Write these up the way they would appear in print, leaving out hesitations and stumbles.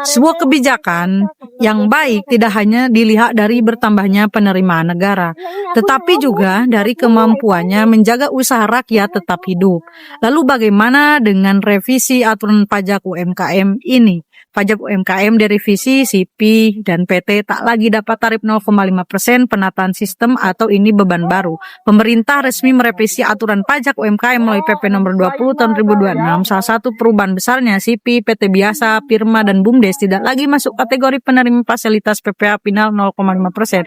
Sebuah kebijakan yang baik tidak hanya dilihat dari bertambahnya penerimaan negara, tetapi juga dari kemampuannya menjaga usaha rakyat tetap hidup. Lalu bagaimana dengan revisi aturan pajak UMKM ini? Pajak UMKM direvisi, CP dan PT tak lagi dapat tarif 0,5% penataan sistem atau ini beban baru. Pemerintah resmi merevisi aturan pajak UMKM melalui PP nomor 20 tahun 2026. Salah satu perubahan besarnya CP, PT biasa, Firma dan BUMDes tidak lagi masuk kategori penerima fasilitas PPh final 0,5%.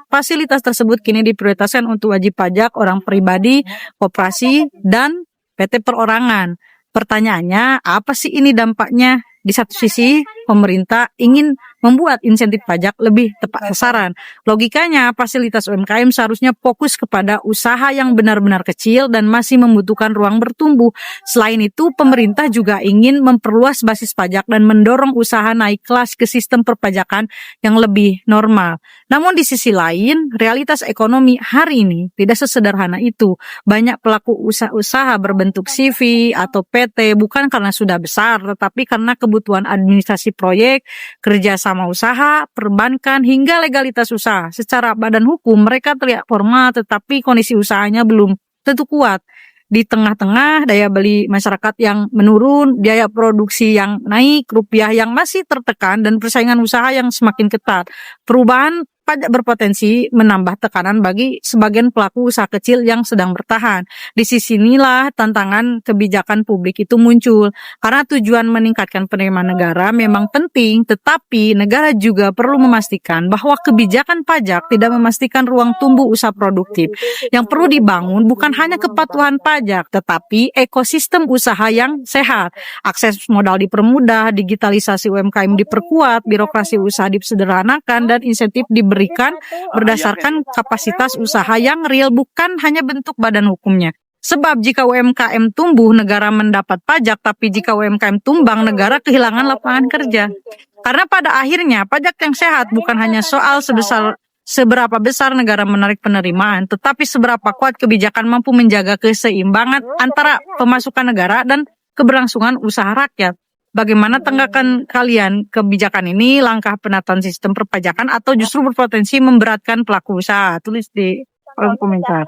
Fasilitas tersebut kini diprioritaskan untuk wajib pajak orang pribadi, koperasi, dan PT perorangan. Pertanyaannya, apa sih ini dampaknya? Di satu sisi, pemerintah ingin membuat insentif pajak lebih tepat sasaran. Logikanya, fasilitas UMKM seharusnya fokus kepada usaha yang benar-benar kecil dan masih membutuhkan ruang bertumbuh. Selain itu, pemerintah juga ingin memperluas basis pajak dan mendorong usaha naik kelas ke sistem perpajakan yang lebih normal. Namun di sisi lain, realitas ekonomi hari ini tidak sesederhana itu. Banyak pelaku usaha berbentuk CV atau PT bukan karena sudah besar, tetapi karena kebutuhan administrasi proyek, kerjasama usaha, perbankan, hingga legalitas usaha. Secara badan hukum, mereka terlihat formal, tetapi kondisi usahanya belum tentu kuat. Di tengah-tengah daya beli masyarakat yang menurun, biaya produksi yang naik, rupiah yang masih tertekan, dan persaingan usaha yang semakin ketat. Perubahan pajak berpotensi menambah tekanan bagi sebagian pelaku usaha kecil yang sedang bertahan. Di sisi inilah tantangan kebijakan publik itu muncul. Karena tujuan meningkatkan penerimaan negara memang penting, tetapi negara juga perlu memastikan bahwa kebijakan pajak tidak memastikan ruang tumbuh usaha produktif. Yang perlu dibangun bukan hanya kepatuhan pajak, tetapi ekosistem usaha yang sehat. Akses modal dipermudah, digitalisasi UMKM diperkuat, birokrasi usaha disederhanakan, dan insentif diberikan berdasarkan kapasitas usaha yang real, bukan hanya bentuk badan hukumnya. Sebab jika UMKM tumbuh, negara mendapat pajak, tapi jika UMKM tumbang, negara kehilangan lapangan kerja. Karena pada akhirnya pajak yang sehat bukan hanya soal seberapa besar negara menarik penerimaan, tetapi seberapa kuat kebijakan mampu menjaga keseimbangan antara pemasukan negara dan keberlangsungan usaha rakyat. Bagaimana tanggapan kalian kebijakan ini, langkah penataan sistem perpajakan, atau justru berpotensi memberatkan pelaku usaha? Tulis di kolom komentar.